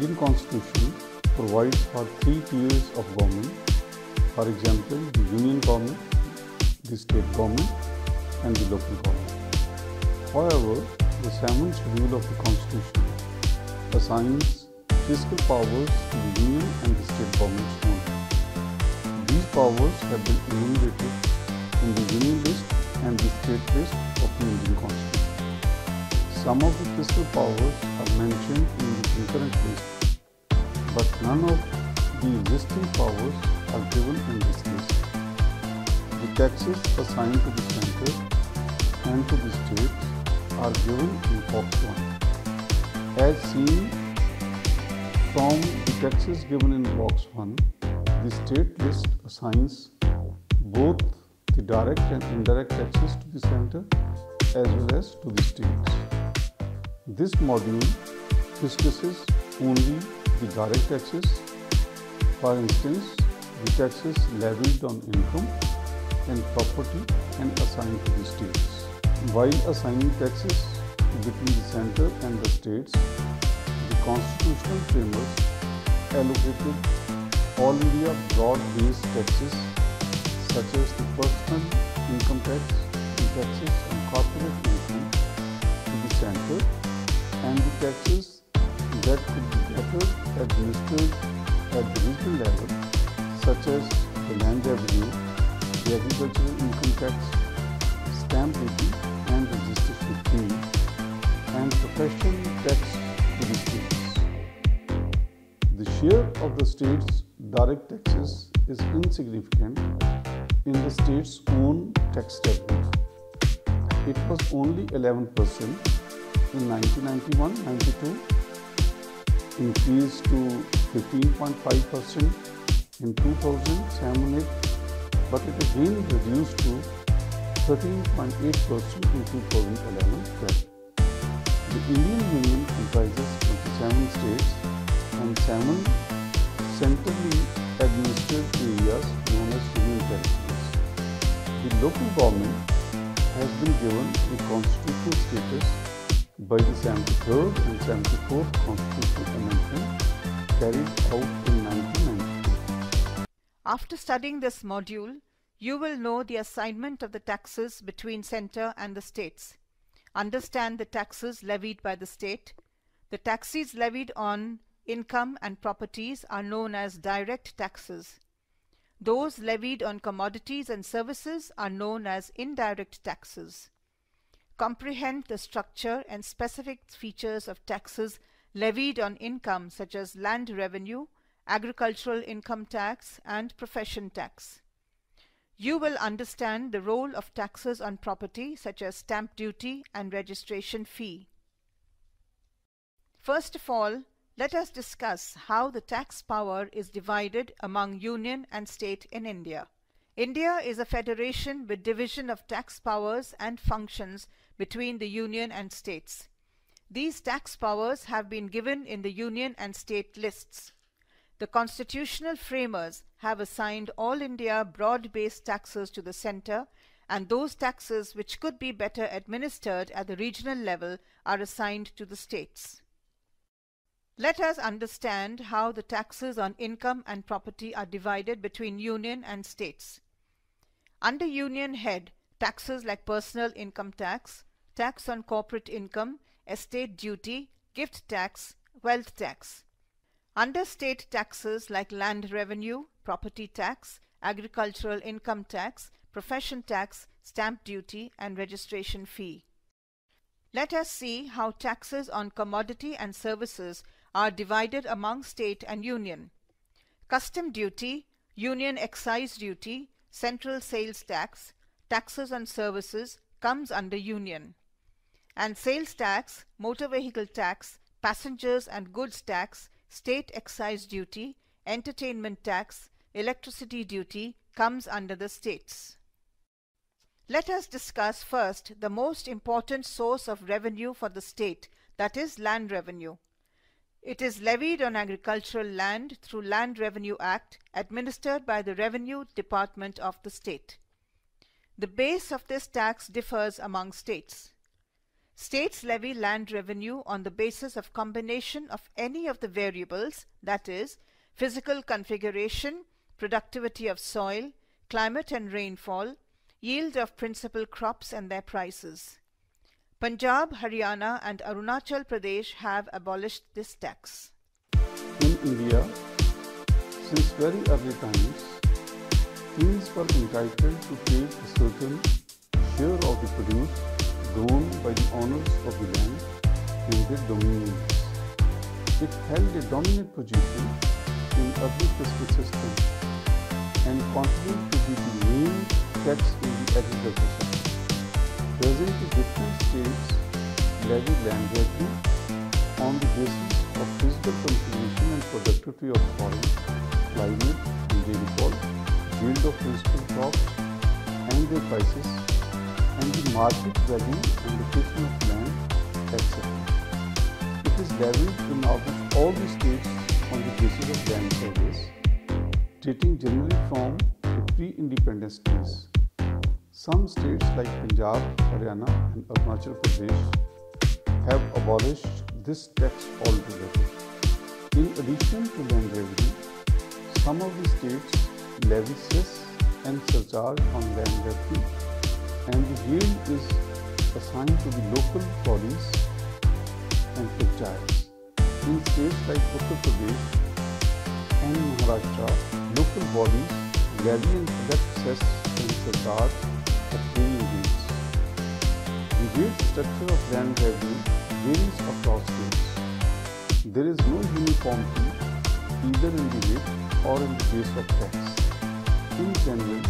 Indian Constitution provides for 3 tiers of government. For example, the union government, the state government, and the local government. However, the 7th schedule of the Constitution assigns fiscal powers to the union and the state governments only. These powers have been enumerated in the union list and the state list of the Indian Constitution. Some of the fiscal powers are mentioned in the concurrent list, but none of the existing powers are given in this list. The taxes assigned to the center and to the states are given in Box 1. As seen from the taxes given in Box 1, the state list assigns both the direct and indirect taxes to the center as well as to the states. This module discusses only the direct taxes, for instance, the taxes levied on income and property and assigned to the states. While assigning taxes between the center and the states, the constitutional framework allocated all India broad-based taxes such as the personal income tax and taxes on corporate income to the center, and the taxes that could be better administered at the regional level such as the land revenue, the agricultural income tax, stamp duty and registration fee, and professional tax to the states. The share of the state's direct taxes is insignificant in the state's own tax revenue. It was only 11% in 1991-92, increased to 15.5% in 2007-08, but it again reduced to 13.8% in 2011-12. The Indian Union comprises 27 states and 7 centrally administered areas known as union territories. The local government has been given a constitutional status by the 73rd and 74th Constitutional Amendment carried out in 1992. After studying this module, you will know the assignment of the taxes between center and the states, understand the taxes levied by the state. The taxes levied on income and properties are known as direct taxes. Those levied on commodities and services are known as indirect taxes. Comprehend the structure and specific features of taxes levied on income such as land revenue, agricultural income tax, and profession tax. You will understand the role of taxes on property such as stamp duty and registration fee. First of all, let us discuss how the tax power is divided among union and state in India. India is a federation with division of tax powers and functions between the union and states. These tax powers have been given in the union and state lists. The constitutional framers have assigned all India broad-based taxes to the center, and those taxes which could be better administered at the regional level are assigned to the states. Let us understand how the taxes on income and property are divided between union and states. Under union head, taxes like personal income tax, tax on corporate income, estate duty, gift tax, wealth tax. Under state taxes like land revenue, property tax, agricultural income tax, profession tax, stamp duty, and registration fee. Let us see how taxes on commodity and services are divided among state and union. Custom duty, union excise duty, central sales tax, taxes on services comes under union. And sales tax, motor vehicle tax, passengers and goods tax, state excise duty, entertainment tax, electricity duty comes under the states. Let us discuss first the most important source of revenue for the state, that is land revenue. It is levied on agricultural land through Land Revenue Act, administered by the Revenue Department of the state. The base of this tax differs among states. States levy land revenue on the basis of combination of any of the variables, that is, physical configuration, productivity of soil, climate and rainfall, yield of principal crops and their prices. Punjab, Haryana and Arunachal Pradesh have abolished this tax. In India, since very early times, kings were entitled to take a certain share of the produce grown by the owners of the land in their dominions. It held a dominant position in early fiscal system and continued to be the main tax in the agriculture sector. Presently, different states levy land revenue on the basis of physical configuration and productivity of soil, climate and rainfall, yield of principal crops and their prices, and the market value and location of land, etc. It is levied in almost all the states on the basis of land surveys, dating generally from the pre-independence days. Some states like Punjab, Haryana and Arunachal Pradesh have abolished this tax altogether. In addition to land revenue, some of the states levy cess and surcharge on land revenue, and the yield is assigned to the local bodies and franchise. In states like Uttar Pradesh and Maharashtra, local bodies levy and collect cess and surcharge at varying rates. The rate structure of land revenue varies across states. There is no uniformity either in the rate or in the base of tax. In general,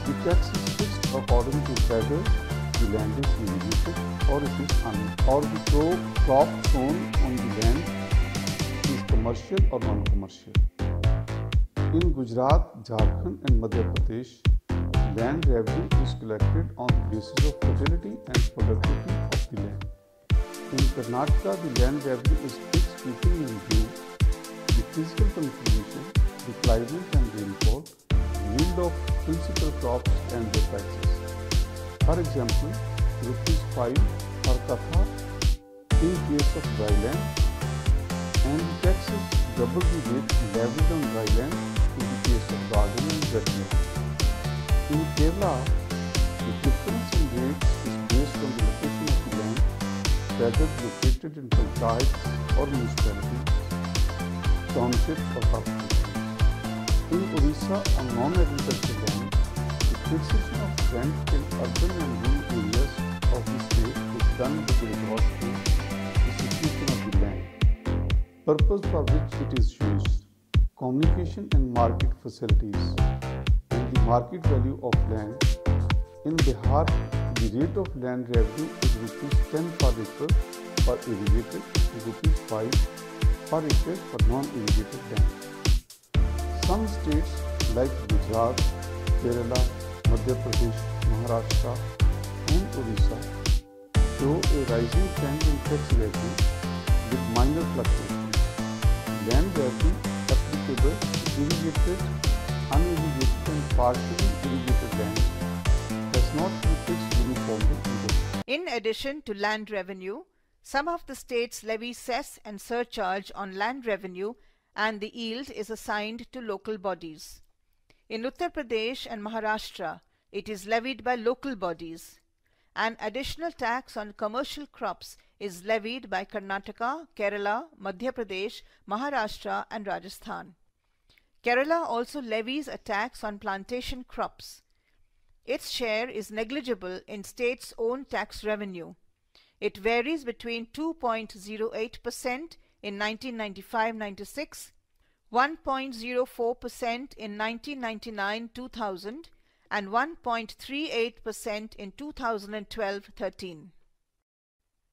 the tax is fixed according to whether the land is irrigated or it is or the crop sown on the land is commercial or non-commercial. In Gujarat, Jharkhand and Madhya Pradesh, land revenue is collected on the basis of fertility and productivity of the land. In Karnataka, the land revenue is fixed keeping in view the physical configuration, the climate and rainfall, yield of principal crops and their prices. For example, ₹5 per katha in case of dry land, and the tax is double the rate levied on dry land in the case of garden and wet land. In Kerala, the difference in rates is based on the location of the land, whether located in panchayats or municipalities, townships or corporations. In Odisha, on non-agricultural land, the fixation of rent in urban and rural areas of the state is done with regard to the situation of the land, purpose for which it is used, communication and market facilities, and the market value of land. In Bihar, the rate of land revenue is ₹10 per acre for irrigated and ₹5 per acre for non-irrigated land. Some states like Gujarat, Kerala, Madhya Pradesh, Maharashtra and Odisha show a rising trend in tax revenue with minor fluctuations. Land revenue applicable to irrigated, unirrigated and partially irrigated land does not be fixed uniformly either. In addition to land revenue, some of the states levy cess and surcharge on land revenue, and the yield is assigned to local bodies. In Uttar Pradesh and Maharashtra, it is levied by local bodies. An additional tax on commercial crops is levied by Karnataka, Kerala, Madhya Pradesh, Maharashtra and Rajasthan. Kerala also levies a tax on plantation crops. Its share is negligible in state's own tax revenue. It varies between 2.08% in 1995-96, 1.04% in 1999-2000 and 1.38% in 2012-13.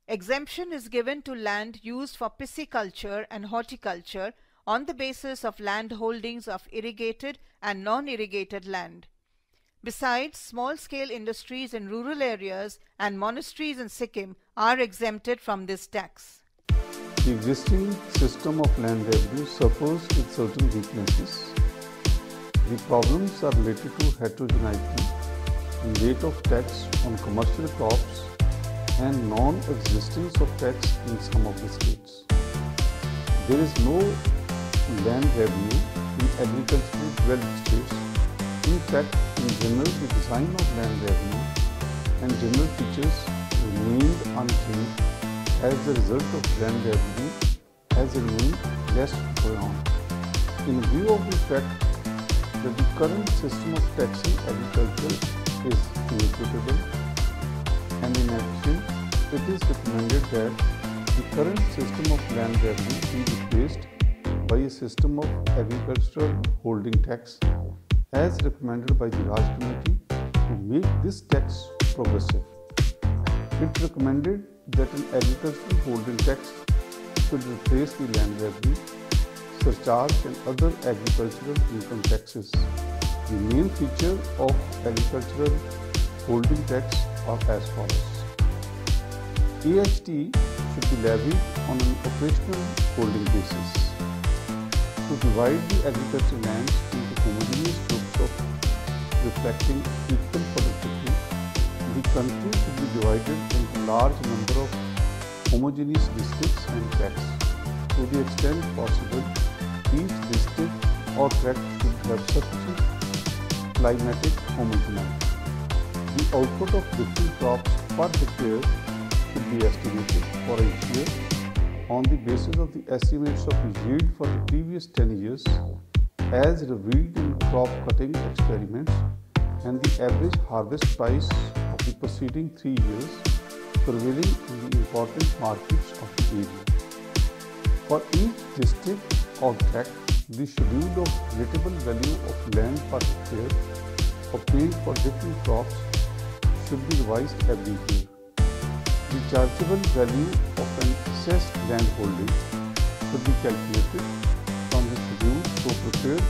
Exemption is given to land used for pisciculture and horticulture on the basis of land holdings of irrigated and non-irrigated land. Besides, small-scale industries in rural areas and monasteries in Sikkim are exempted from this tax. The existing system of land revenue suffers with certain weaknesses. The problems are related to heterogeneity in rate of tax on commercial crops and non-existence of tax in some of the states. There is no land revenue in agriculturally developed states. In fact, in general, the design of land revenue and general features remained unchanged as the result of land revenue has remained less buoyant. In view of the fact that the current system of taxing agriculture is inequitable and inefficient, it is recommended that the current system of land revenue be replaced by a system of agricultural holding tax as recommended by the Raj Committee to make this tax progressive. It recommended that an agricultural holding tax should replace the land revenue, surcharge and other agricultural income taxes. The main feature of agricultural holding tax are as follows. AHT should be levied on an operational holding basis. To divide the agricultural lands into homogeneous groups of reflecting equal productivity, the country should be divided into large number of homogeneous districts and tracts. To the extent possible, each district or tract should have sufficient climatic homogeneity. The output of different crops per hectare should be estimated for each year on the basis of the estimates of the yield for the previous 10 years as revealed in crop cutting experiments and the average harvest price of the preceding 3 years prevailing in the important markets of the area. For each district or tract, the schedule of rateable value of land per hectare obtained for different crops should be revised every year. The chargeable value of an assessed land holding should be calculated from the schedule so prepared,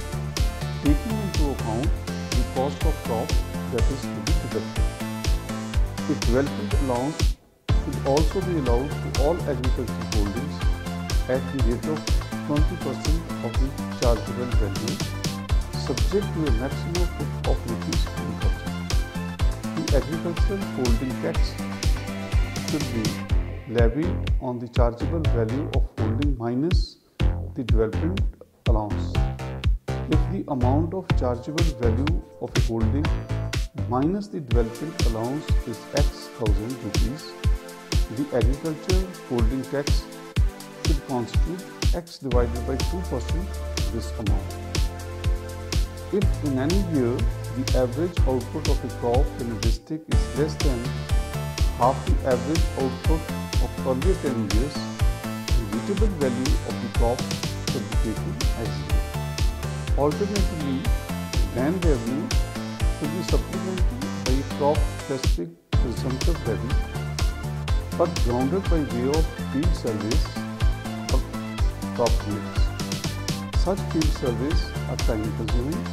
taking into account the cost of crop that is to be deducted. A development allowance should also be allowed to all agricultural holdings at the rate of 20% of the chargeable value, subject to a maximum of rupees 20,000. The agricultural holding tax should be levied on the chargeable value of holding minus the development allowance. If the amount of chargeable value of a holding minus the development allowance is X thousand rupees, the agricultural holding tax should constitute X divided by 2% this amount. If in any year the average output of a crop in a district is less than half the average output of earlier 10 years, the rateable value of the crop should be taken as zero. Alternatively, land revenue should be supplemented by a crop-specific presumptive levy, but grounded by way of field surveys or crop yields. Such field surveys are time-consuming.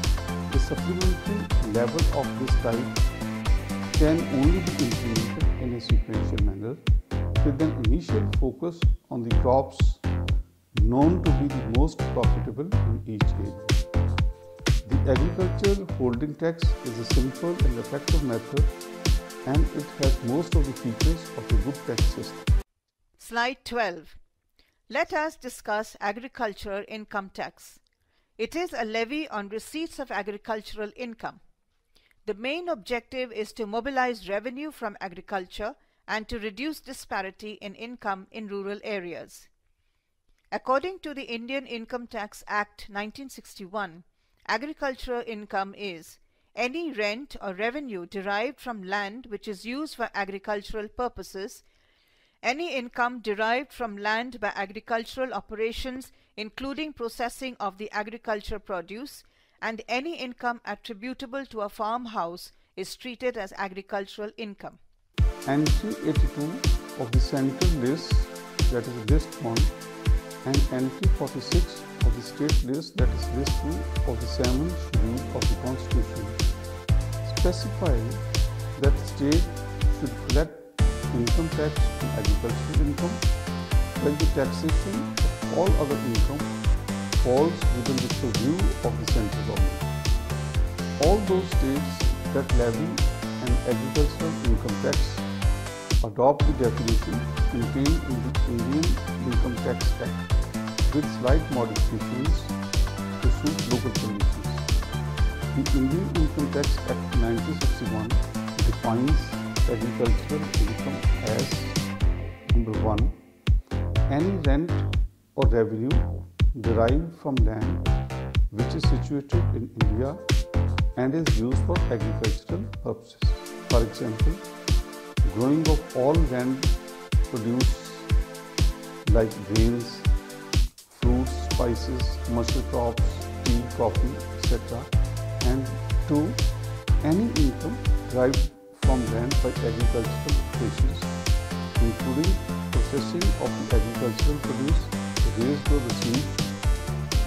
The supplementary level of this type can only be implemented in a sequential manner with an initial focus on the crops known to be the most profitable in each area. The agricultural holding tax is a simple and effective method, and it has most of the features of a good tax system. Slide 12. Let us discuss agricultural income tax. It is a levy on receipts of agricultural income. The main objective is to mobilize revenue from agriculture and to reduce disparity in income in rural areas. According to the Indian Income Tax Act 1961, agricultural income is any rent or revenue derived from land which is used for agricultural purposes, any income derived from land by agricultural operations including processing of the agriculture produce, and any income attributable to a farmhouse is treated as agricultural income. Entry 82 of the central list, that is list 1, and entry 46 of the state list, that is list 2 of the 7th schedule of the Constitution, specify that the state should collect income tax on agricultural income when the taxation of all other income falls within the purview of the central government. All those states that levy an agricultural income tax adopt the definition contained in the Indian Income Tax Act with slight modifications to suit local conditions. The Indian Income Tax Act 1961 defines agricultural income as number 1. Any rent or revenue derived from land which is situated in India and is used for agricultural purposes. For example, growing of all land produce like grains, fruits, spices, commercial crops, tea, coffee, etc. And 2. Any income derived from land by agricultural operations, including processing of the agricultural produce raised or received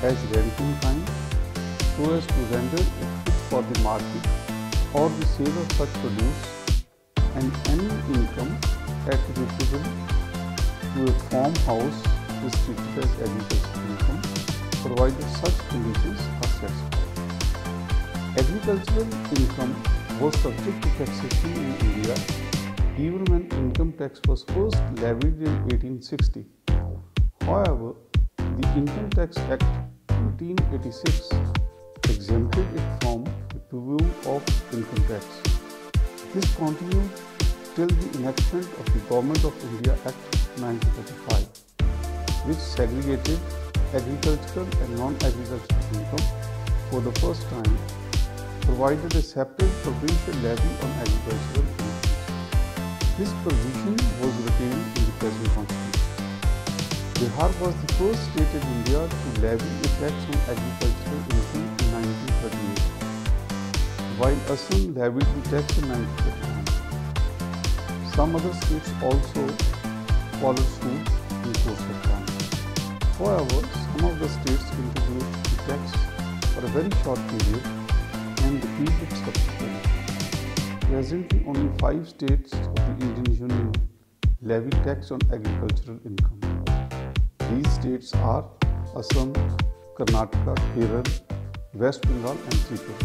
as rent in kind, so as to render it fit for the market or the sale of such produce, and any income attributable to a farmhouse is treated as agricultural income, provided such conditions are satisfied. Agricultural income was subject to taxation in India even when income tax was first levied in 1860. However, the Income Tax Act 1886 exempted it from the purview of income tax. This continued till the enactment of the Government of India Act 1935, which segregated agricultural and non-agricultural income for the first time, provided a separate provincial levy on agricultural income. This provision was retained in the present constitution. Bihar was the first state in India to levy a tax on agricultural income in 1938, while Assam levied the tax in 1939. Some other states also followed suit in course of time. However, some of the states introduced the tax for a very short period and repeated it subsequently. Presently, only 5 states of the Indian Union levy tax on agricultural income. These states are Assam, Karnataka, Kerala, West Bengal and Tripura.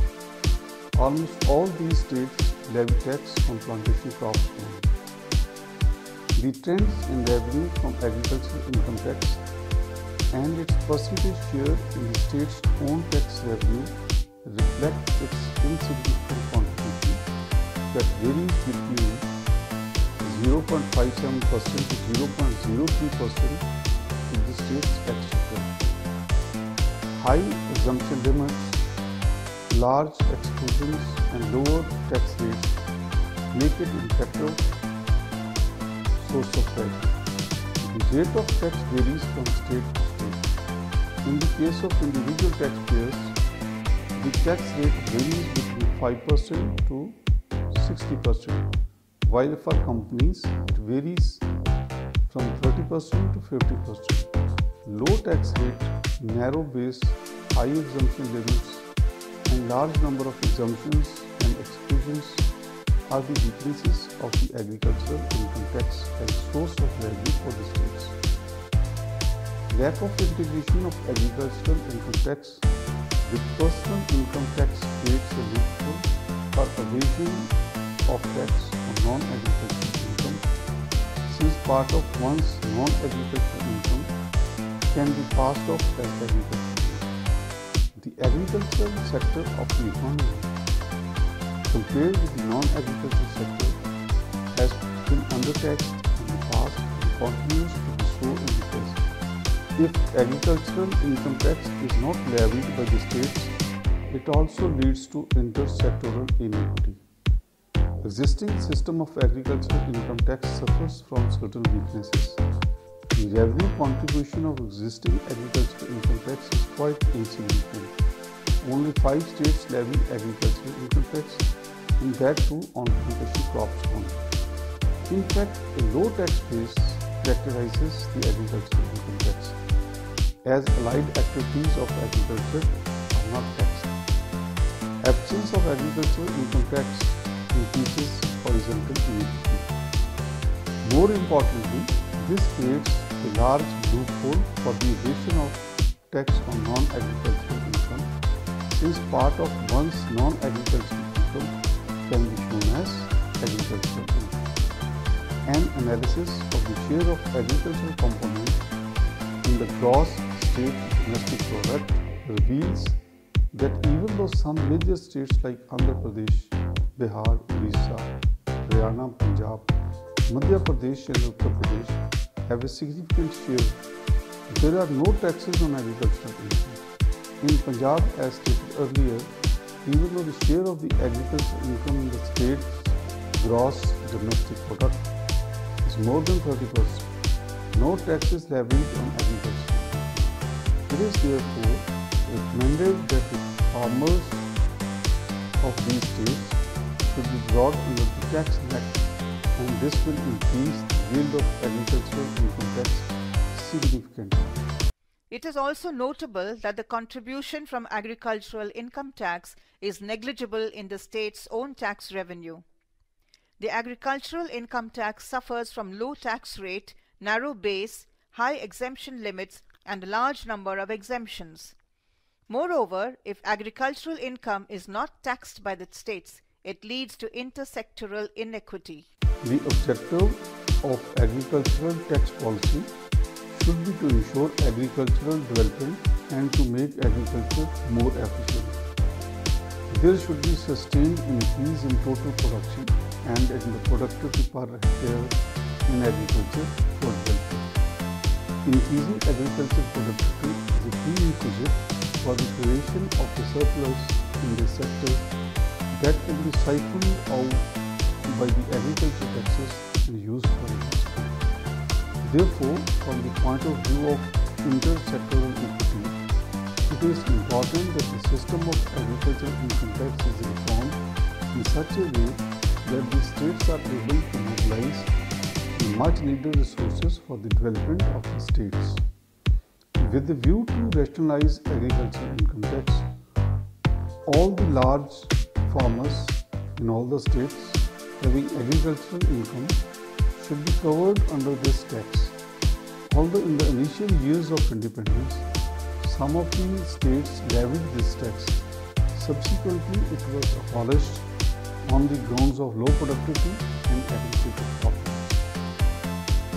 Almost all these states levy tax on plantation crops only. The trends in revenue from agricultural income tax and its percentage share in the state's own tax revenue reflect its insignificant contribution that varies between 0.57% to 0.03% to the state's exchequer. High exemption limits, large exclusions and lower tax rates make it an effective source of revenue. The rate of tax varies from state to state. In the case of individual taxpayers, the tax rate varies between 5% to 60%, while for companies it varies from 30% to 50%. Low tax rate, narrow base, high exemption limits, and large number of exemptions and exclusions are the weaknesses of the agricultural income tax as a source of revenue for the states. Lack of integration of agricultural income tax with personal income tax creates a loophole for evasion of tax on non-agricultural income, since part of one's non-agricultural income can be passed off as agricultural income. The agricultural sector of the economy, compared with the non-agricultural sector, has been undertaxed in the past and continues to be so in the present. If agricultural income tax is not levied by the states, it also leads to intersectoral inequity. Existing system of agricultural income tax suffers from certain weaknesses. The revenue contribution of existing agricultural income tax is quite insignificant. Only 5 states levy agricultural income tax, and that too on plantation crops only. In fact, a low tax base characterizes the agricultural income tax, as allied activities of agriculture are not taxed. Absence of agricultural income tax increases horizontal inequity. More importantly, this creates a large loophole for the evasion of tax on non-agricultural income, since part of one's non-agricultural income can be shown as agricultural income. An analysis of the share of agricultural component in the gross state domestic product reveals that even though some major states like Andhra Pradesh, Bihar, Odisha, Haryana, Punjab, Madhya Pradesh and Uttar Pradesh have a significant share, there are no taxes on agricultural income. In Punjab, as stated earlier, even though the share of the agricultural income in the state's gross domestic product is more than 30%, no tax is levied on agriculture. It is therefore recommended that the farmers of these states should be brought under the tax net, and this will increase the yield of agricultural income tax significantly. It is also notable that the contribution from agricultural income tax is negligible in the state's own tax revenue. The agricultural income tax suffers from low tax rate, narrow base, high exemption limits, and a large number of exemptions. Moreover, if agricultural income is not taxed by the states, it leads to intersectoral inequity. The objective of agricultural tax policy should be to ensure agricultural development and to make agriculture more efficient. There should be sustained increase in total production and in the productivity per hectare in agriculture for development. Increasing agricultural productivity is a prerequisite for the creation of the surplus in this sector that can be siphoned out by the agriculture taxes and used for industry. Therefore, from the point of view of intersectoral equity, it is important that the system of agricultural income tax is reformed in such a way that the states are able to mobilize the much needed resources for the development of the states. With the view to rationalize agricultural income tax, all the large farmers in all the states having agricultural income should be covered under this tax. Although in the initial years of independence, some of the states levied this tax, subsequently it was abolished on the grounds of low productivity and administrative problems.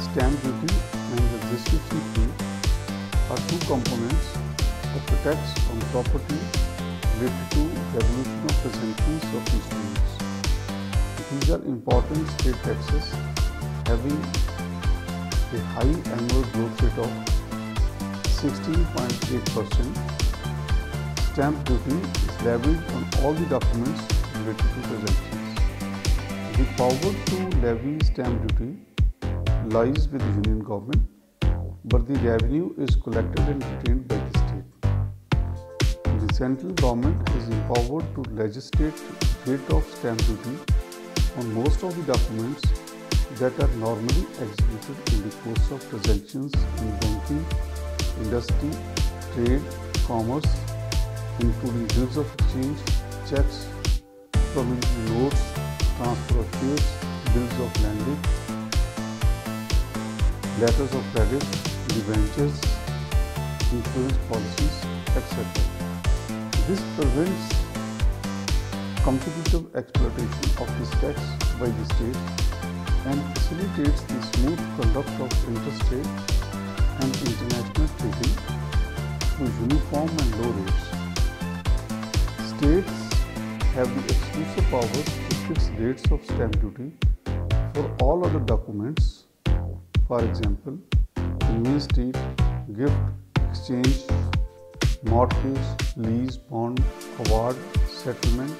Stamp duty and the registration fee are two components of the tax on property related to devolution of possessions of instruments. These are important state taxes having a high annual growth rate of 16.8%. Stamp duty is levied on all the documents related to possessions. The power to levy stamp duty lies with the union government, but the revenue is collected and retained by the state. The central government is empowered to legislate the rate of stamp duty on most of the documents that are normally executed in the course of transactions in banking, industry, trade, commerce, including bills of exchange, checks, promissory notes, transfer of shares, bills of lending, letters of credit, debentures, insurance policies, etc. This prevents competitive exploitation of this tax by the state and facilitates the smooth conduct of interstate and international trading through uniform and low rates. States have the exclusive powers to fix rates of stamp duty for all other documents, for example, conveyance deed, gift, exchange, mortgage, lease, bond, award, settlement,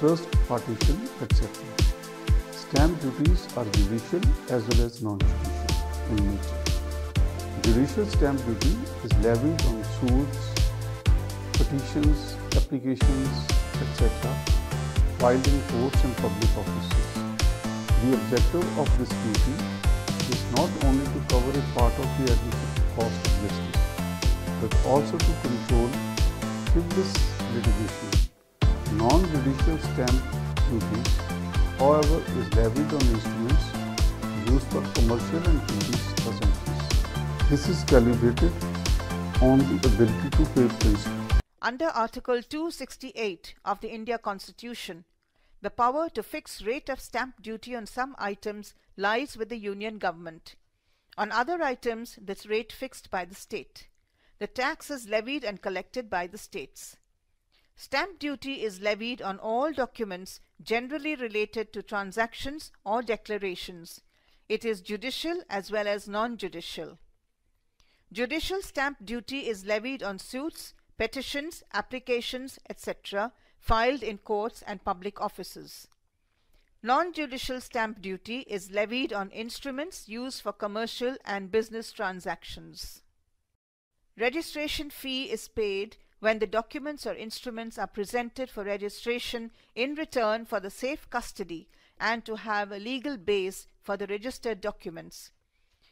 trust, partition, etc. Stamp duties are judicial as well as non-judicial in nature. Judicial stamp duty is levied on suits, petitions, applications, etc. filed in courts and public offices. The objective of this duty is not only to cover a part of the administrative cost of justice, but also to control frivolous litigation. Non-judicial stamp duties, however, is levied on instruments used for commercial and business transactions. This is calibrated on the ability to pay principle. Under Article 268 of the India Constitution, the power to fix rate of stamp duty on some items lies with the union government. On other items, the rate fixed by the state. The tax is levied and collected by the states. Stamp duty is levied on all documents generally related to transactions or declarations. It is judicial as well as non-judicial. Judicial stamp duty is levied on suits, petitions, applications, etc. filed in courts and public offices. Non-judicial stamp duty is levied on instruments used for commercial and business transactions. Registration fee is paid when the documents or instruments are presented for registration in return for the safe custody and to have a legal base for the registered documents.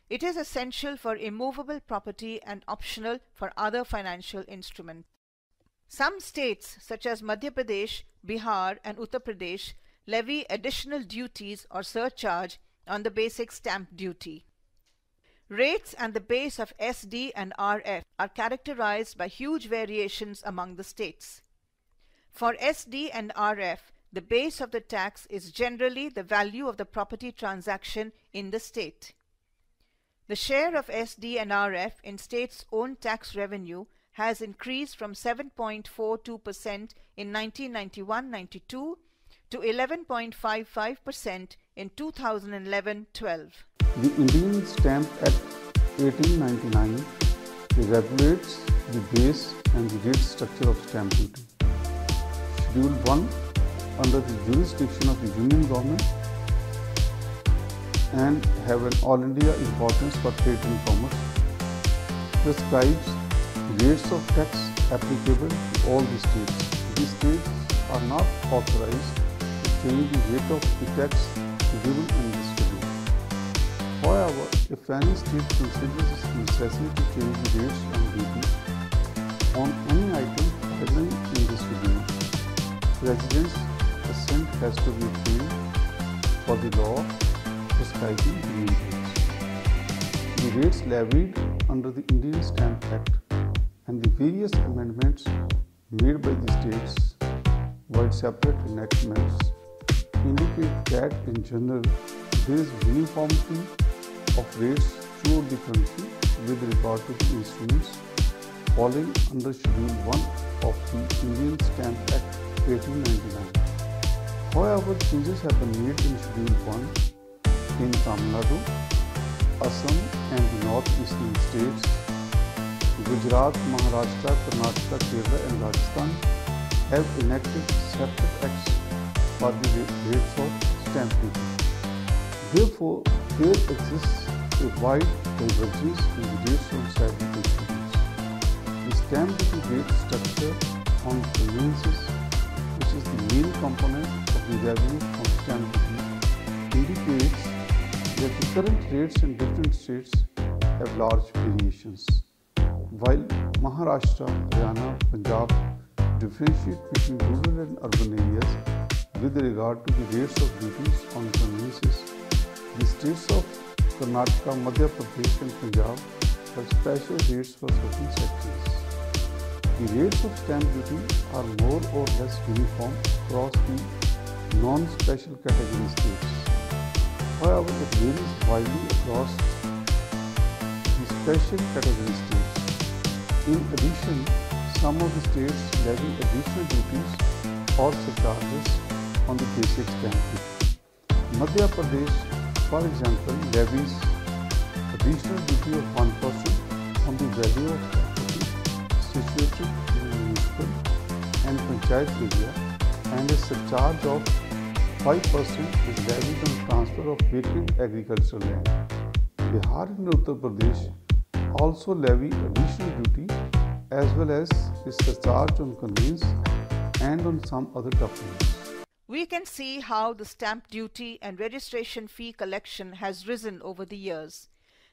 It is essential for immovable property and optional for other financial instruments. Some states such as Madhya Pradesh, Bihar and Uttar Pradesh levy additional duties or surcharge on the basic stamp duty. Rates and the base of SD and RF are characterized by huge variations among the states. For SD and RF, the base of the tax is generally the value of the property transaction in the state. The share of SD and RF in states' own tax revenue has increased from 7.42% in 1991-92 to 11.55% in 2011-12. The Indian Stamp Act 1899 regulates the base and the rate structure of stamp duty. Schedule 1, under the jurisdiction of the Union Government and have an all India importance for trade and commerce, prescribes rates of tax applicable to all the states. These states are not authorized to change the rate of the tax given in this schedule. However, if any state considers it necessary to change the rates and duties on any item present in this schedule, President's assent has to be obtained for the law prescribing the new rates. The rates levied under the Indian Stamp Act and the various amendments made by the states while separate enactments indicate that in general there is uniformity of rates throughout the country with regard to the instruments falling under Schedule 1 of the Indian Stamp Act 1899. However, changes have been made in Schedule 1 in Tamil Nadu, Assam and the northeastern states. Gujarat, Maharashtra, Karnataka, Kerala and Rajasthan have enacted separate acts for the rates of stamp duty. Therefore, there exists a wide divergence in the rates of several instruments. The stamp duty rate structure on conveyances, which is the main component of the revenue from stamp duty, indicates that the current rates in different states have large variations. While Maharashtra, Haryana, Punjab differentiate between rural and urban areas with regard to the rates of duties on conveyances, the states of Karnataka, Madhya Pradesh and Punjab have special rates for certain sections. The rates of stamp duty are more or less uniform across the non-special category states. However, it varies widely across the special category states. In addition, some of the states levy additional duties or surcharges on the basic stamp duty. Madhya Pradesh, for example, levies additional duty of 1% on the value of property situated in a municipal and panchayat area, and a surcharge of 5% is levied on transfer of vacant agricultural land. Bihar and Uttar Pradesh also levy additional duty as well as a surcharge on conveyance and on some other documents. We can see how the stamp duty and registration fee collection has risen over the years.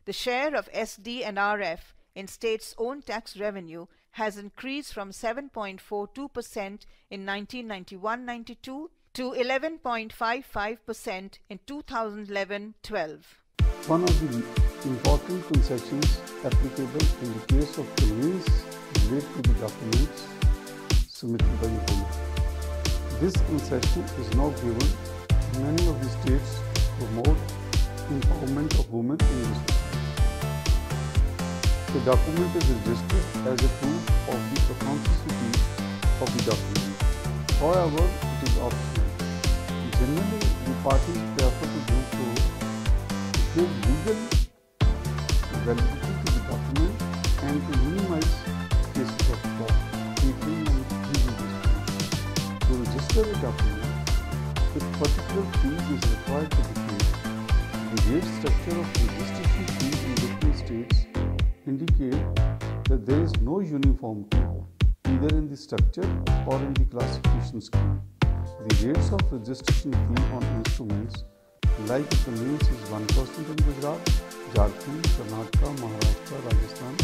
The share of SD and RF in states' own tax revenue has increased from 7.42% in 1991-92 to 11.55% in 2011-12. One of the important concessions applicable in the case of conveyance relate to the documents submitted by the owner. This concession is now given in many of the states to promote empowerment of women in the society. The document is registered as a proof of the authenticity of the document. However, it is optional. Generally, the parties prefer to do so to give legal validity to the document and to minimize cases of fraud, cheating and legal disputes. To register a document, a particular field is required to be paid. The rate structure of registration fees in different states indicate that there is no uniformity either in the structure or in the classification scheme. The rates of registration fee on instruments like the conveyance is 1% in Gujarat, Jharkhand, Karnataka, Maharashtra, Rajasthan,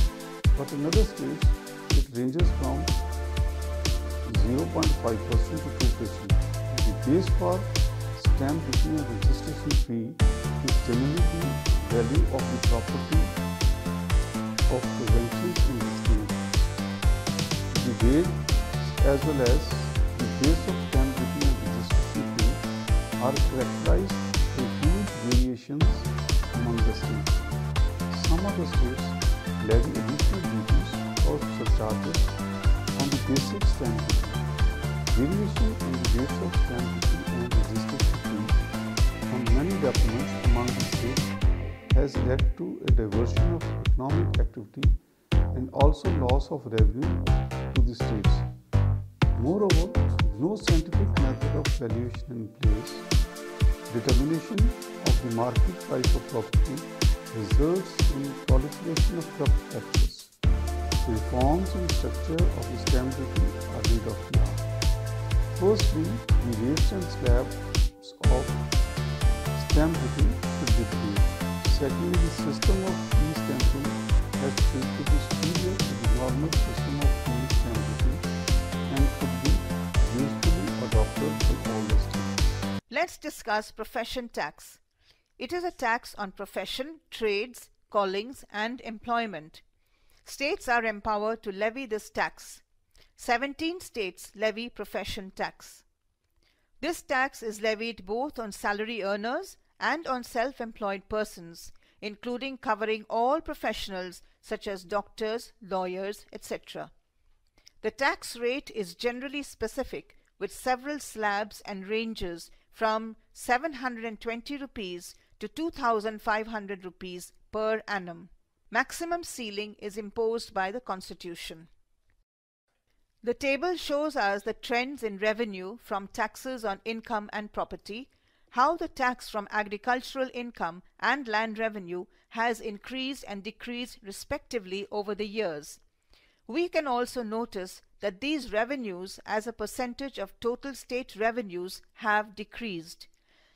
but in other states it ranges from 0.5% to 2%. The base for stamp duty and registration fee is generally the value of the property of provincials in the state. The rate as well as the base of stamp duty and registration fee are characterized by huge variations among the states. Some of the states levy additional duties or surcharges on the basic stamp duty. Variation in the rates of stamp duty and registration fee on many documents among the states has led to a diversion of economic activity and also loss of revenue to the states. Moreover, no scientific method of valuation in place. Determination of the market price of property results in proliferation of corrupt practices. Reforms in structure of the stamp duty are need of the hour. Firstly, the rates and slabs of stamp duty should be reduced. Secondly, the system of e-stamping has proved to be superior to the normal system of stamp duty and could be usefully adopted by all the states. Let's discuss profession tax. It is a tax on profession, trades, callings and employment. States are empowered to levy this tax. 17 states levy profession tax. This tax is levied both on salary earners and on self-employed persons, including covering all professionals such as doctors, lawyers, etc. The tax rate is generally specific with several slabs and ranges from 720 rupees to 2,500 rupees per annum. Maximum ceiling is imposed by the Constitution. The table shows us the trends in revenue from taxes on income and property, how the tax from agricultural income and land revenue has increased and decreased respectively over the years. We can also notice that these revenues as a percentage of total state revenues have decreased.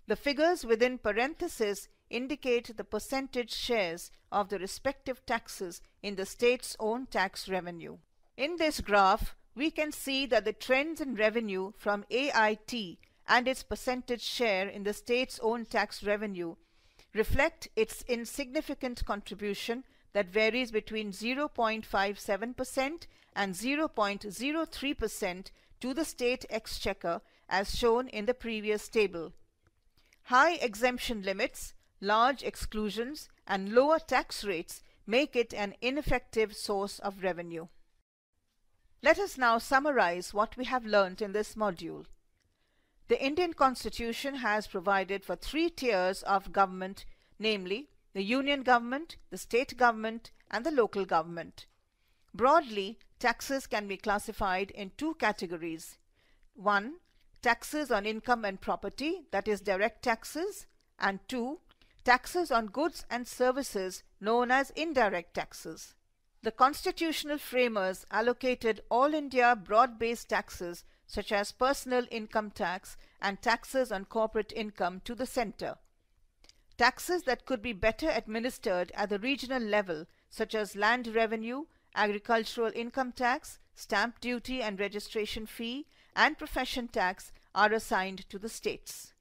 The figures within parentheses indicate the percentage shares of the respective taxes in the state's own tax revenue. In this graph, we can see that the trends in revenue from AIT and its percentage share in the state's own tax revenue reflect its insignificant contribution that varies between 0.57% and 0.03% to the state exchequer as shown in the previous table. High exemption limits, large exclusions and lower tax rates make it an ineffective source of revenue. Let us now summarize what we have learnt in this module. The Indian Constitution has provided for 3 tiers of government, namely the Union Government, the State Government and the Local Government. Broadly, taxes can be classified in 2 categories. 1. Taxes on income and property, that is direct taxes, and 2. Taxes on goods and services known as indirect taxes. The constitutional framers allocated all India broad-based taxes such as personal income tax and taxes on corporate income to the centre. Taxes that could be better administered at the regional level such as land revenue, agricultural income tax, stamp duty and registration fee and profession tax are assigned to the states.